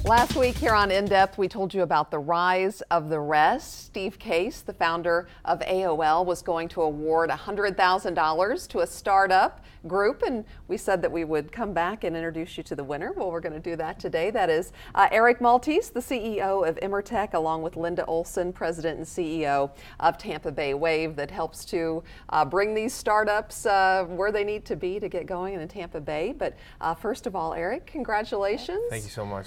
Last week here on In Depth, we told you about the rise of the rest. Steve Case, the founder of AOL, was going to award $100,000 to a startup group, and we said that we would come back and introduce you to the winner. Well, we're going to do that today. That is Eric Maltese, the CEO of Imertech, along with Linda Olson, president and CEO of Tampa Bay Wave, that helps to bring these startups where they need to be to get going in Tampa Bay. But first of all, Eric, congratulations. Thank you so much.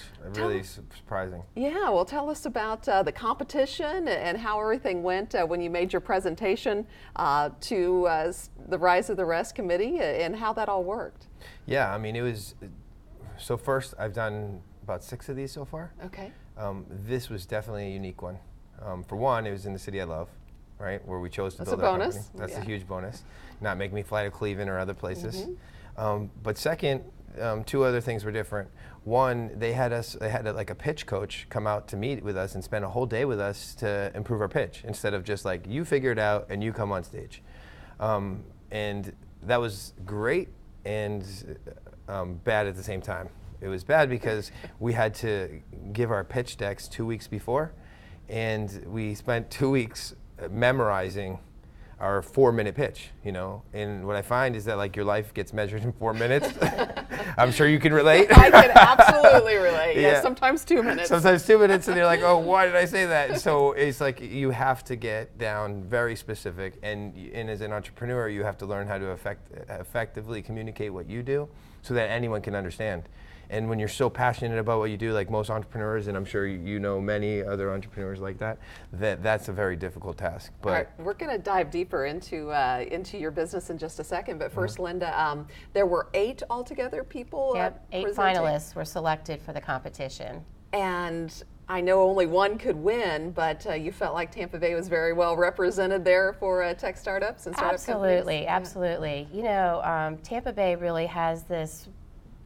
Really surprising. Yeah, well, tell us about the competition and how everything went when you made your presentation to the Rise of the Rest committee and how that all worked. Yeah, I mean, it was, so first I've done about 6 of these so far. Okay. This was definitely a unique one. For one, it was in the city I love, right, where we chose to That's build a our bonus. company. That's Yeah. a huge bonus. Not make me fly to Cleveland or other places. Mm-hmm. But second, 2 other things were different. One, they had like a pitch coach come out to meet with us and spend a whole day with us to improve our pitch, instead of just like, you figure it out and you come on stage. And that was great and bad at the same time. It was bad because we had to give our pitch decks 2 weeks before, and we spent 2 weeks memorizing our 4-minute pitch, you know. And what I find is that, like, your life gets measured in 4 minutes. I'm sure you can relate. I can absolutely relate. Yeah. Yeah. Sometimes 2 minutes. Sometimes 2 minutes, and you're like, oh, why did I say that? So it's like you have to get down very specific, and as an entrepreneur, you have to learn how to effectively communicate what you do so that anyone can understand. And when you're so passionate about what you do, like most entrepreneurs, and I'm sure you know many other entrepreneurs like that, that's a very difficult task. But all right, we're going to dive deeper into your business in just a second. But first, Linda, there were 8 altogether people. Yep, 8 presenting. finalists were selected for the competition. And I know only one could win, but you felt like Tampa Bay was very well represented there for tech startups and startup Absolutely, companies. absolutely. You know, Tampa Bay really has this.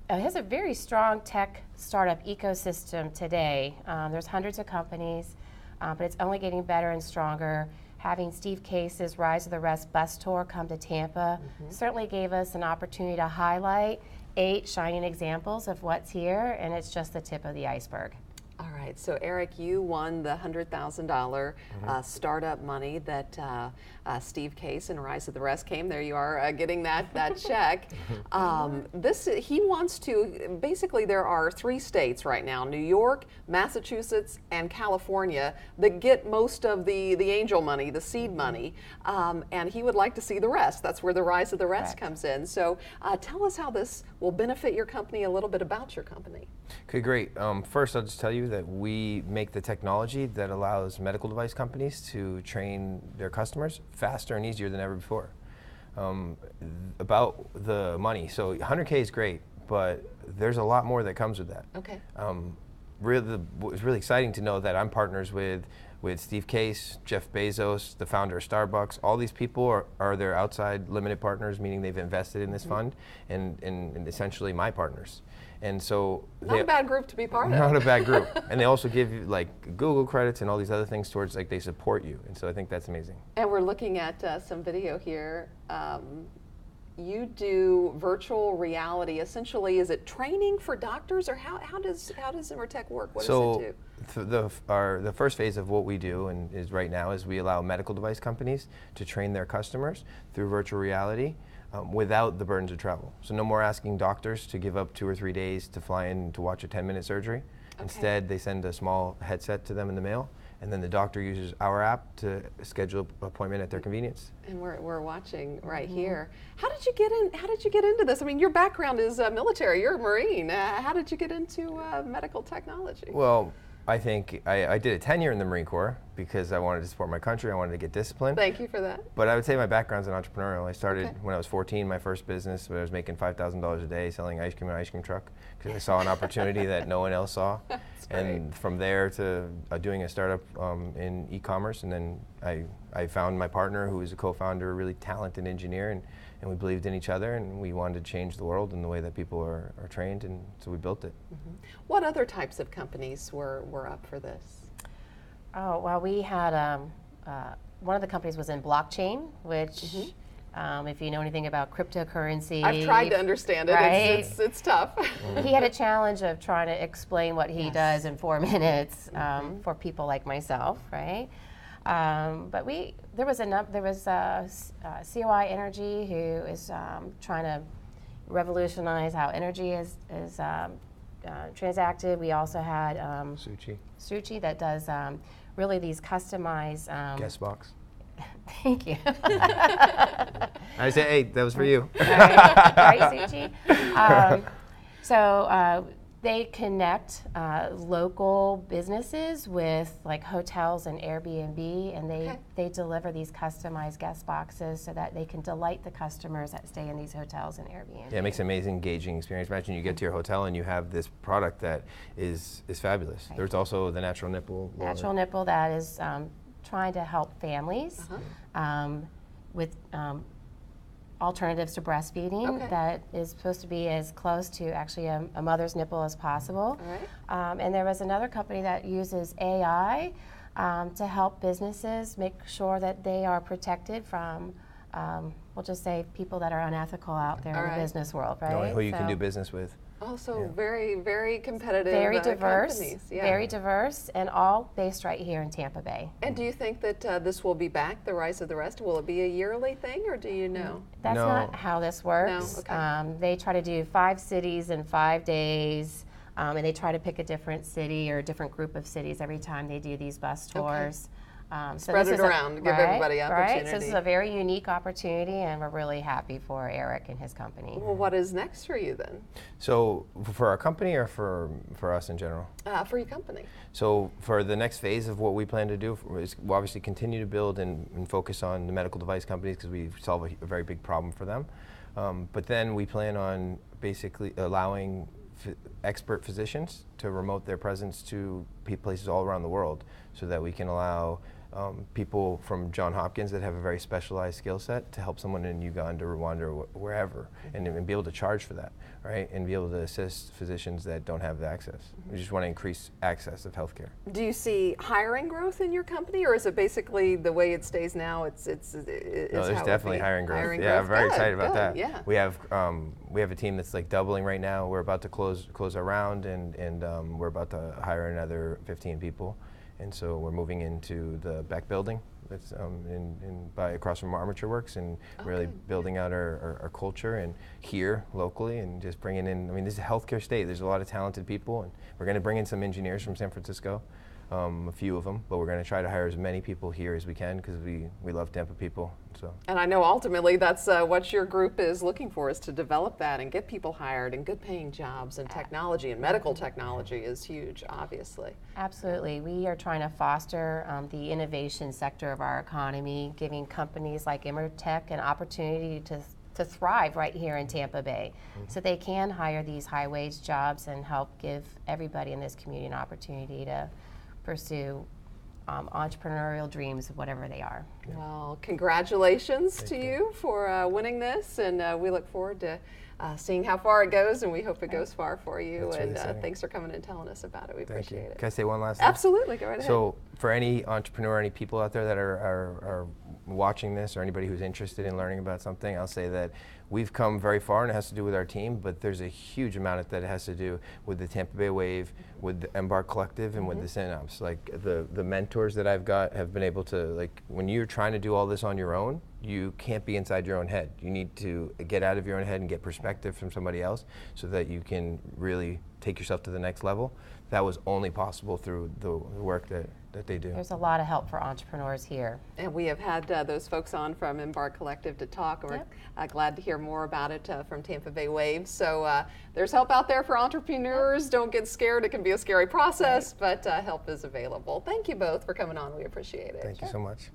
It has a very strong tech startup ecosystem today. There's hundreds of companies, but it's only getting better and stronger. Having Steve Case's Rise of the Rest bus tour come to Tampa certainly gave us an opportunity to highlight 8 shining examples of what's here, and it's just the tip of the iceberg. All right, so Eric, you won the $100,000 startup money that Steve Case and Rise of the Rest came. There you are, getting that check. He wants to, basically there are 3 states right now, New York, Massachusetts, and California, that get most of the angel money, the seed money, and he would like to see the rest. That's where the Rise of the Rest comes in. So tell us how this will benefit your company, a little bit about your company. Okay, great. First, I'll just tell you that we make the technology that allows medical device companies to train their customers faster and easier than ever before. About the money, so 100K is great, but there's a lot more that comes with that. Okay. It's really exciting to know that I'm partners with Steve Case, Jeff Bezos, the founder of Starbucks. All these people are their outside limited partners, meaning they've invested in this fund, and essentially my partners. And so not a bad group to be part of. Not a bad group. And they also give you like Google credits and all these other things towards, like, they support you. And so I think that's amazing. And we're looking at some video here. You do virtual reality. Essentially, is it training for doctors, or how does Imertech work? What does it do? The first phase of what we do is right now is we allow medical device companies to train their customers through virtual reality. Without the burdens of travel. So no more asking doctors to give up 2 or 3 days to fly in to watch a 10-minute surgery. Okay. Instead, they send a small headset to them in the mail, and then the doctor uses our app to schedule an appointment at their convenience. And we're watching right here. How did you get in? How did you get into this? I mean, your background is military. You're a Marine. How did you get into medical technology? Well, I think I did a tenure in the Marine Corps because I wanted to support my country. I wanted to get disciplined. Thank you for that. But I would say my background's in entrepreneurial. I started when I was 14, my first business, where I was making $5,000 a day selling ice cream in an ice cream truck because I saw an opportunity that no one else saw. And from there to doing a startup in e-commerce, and then I found my partner, who is a co-founder, a really talented engineer, and we believed in each other, and we wanted to change the world and the way that people are trained, and so we built it. What other types of companies were up for this? Oh, well, we had one of the companies was in blockchain, which If you know anything about cryptocurrency. I've tried to understand it. Right? It's tough. He had a challenge of trying to explain what he does in 4 minutes for people like myself, right? But there was COI Energy who is trying to revolutionize how energy is transacted. We also had Suchi that does really these customized Guest box. Thank you. I said, hey, that was for you. Right, Suchi. So they connect local businesses with like hotels and Airbnb, and they deliver these customized guest boxes so that they can delight the customers that stay in these hotels and Airbnb. Yeah, it makes an amazing, engaging experience. Imagine you get to your hotel and you have this product that is fabulous. Right. There's also the Natural Nipple. Natural Nipple that is trying to help families with alternatives to breastfeeding that is supposed to be as close to actually a mother's nipple as possible. All right. And there was another company that uses AI to help businesses make sure that they are protected from, we'll just say, people that are unethical out there in the business world, right? Knowing who you can do business with. Also very, very competitive very diverse, companies. very diverse, and all based right here in Tampa Bay. And do you think that this will be back, the Rise of the Rest? Will it be a yearly thing, or do you know? That's not how this works. No? Okay. They try to do 5 cities in 5 days, and they try to pick a different city or a different group of cities every time they do these bus tours. Spread it around, give everybody opportunity. Right, so this is a very unique opportunity, and we're really happy for Eric and his company. Well, what is next for you then? So for our company or for us in general? For your company. So for the next phase of what we plan to do is we'll obviously continue to build and focus on the medical device companies because we solve a very big problem for them. But then we plan on basically allowing expert physicians to remote their presence to places all around the world so that we can allow people from Johns Hopkins that have a very specialized skill set to help someone in Uganda, Rwanda, or wherever, and be able to charge for that, right? And be able to assist physicians that don't have the access. We just want to increase access of healthcare. Do you see hiring growth in your company, or is it basically the way it stays now? It's No, there's definitely hiring growth. I'm very excited about that. Yeah. We have a team that's like doubling right now. We're about to close our round, and we're about to hire another 15 people. And so we're moving into the Beck building that's across from Armature Works, and really building out our culture and here locally, and just bringing in, I mean, this is a healthcare state. There's a lot of talented people, and we're going to bring in some engineers from San Francisco, a few of them, but we're going to try to hire as many people here as we can because we love Tampa people. So. And I know ultimately that's what your group is looking for, is to develop that and get people hired and good paying jobs, and technology and medical technology is huge, obviously. Absolutely. We are trying to foster the innovation sector of our economy, giving companies like Immertech an opportunity to thrive right here in Tampa Bay, so they can hire these high wage jobs and help give everybody in this community an opportunity to pursue entrepreneurial dreams, whatever they are. Well, congratulations to you for winning this, and we look forward to seeing how far it goes, and we hope it goes far for you. That's really exciting. Thanks for coming and telling us about it. We appreciate it. Can I say one last thing? Absolutely, go right ahead. So for any entrepreneur, any people out there that are watching this, or anybody who's interested in learning about something, I'll say that we've come very far, and it has to do with our team, but there's a huge amount that has to do with the Tampa Bay Wave, with the Embark Collective, and with the Synops. Like the mentors that I've got have been able to, like, when you're trying to do all this on your own, you can't be inside your own head. You need to get out of your own head and get perspective from somebody else so that you can really take yourself to the next level. That was only possible through the work that they do. There's a lot of help for entrepreneurs here. And we have had those folks on from Embark Collective to talk. We're glad to hear more about it from Tampa Bay Wave. So there's help out there for entrepreneurs. Don't get scared. It can be a scary process, but help is available. Thank you both for coming on. We appreciate it. Thank you so much.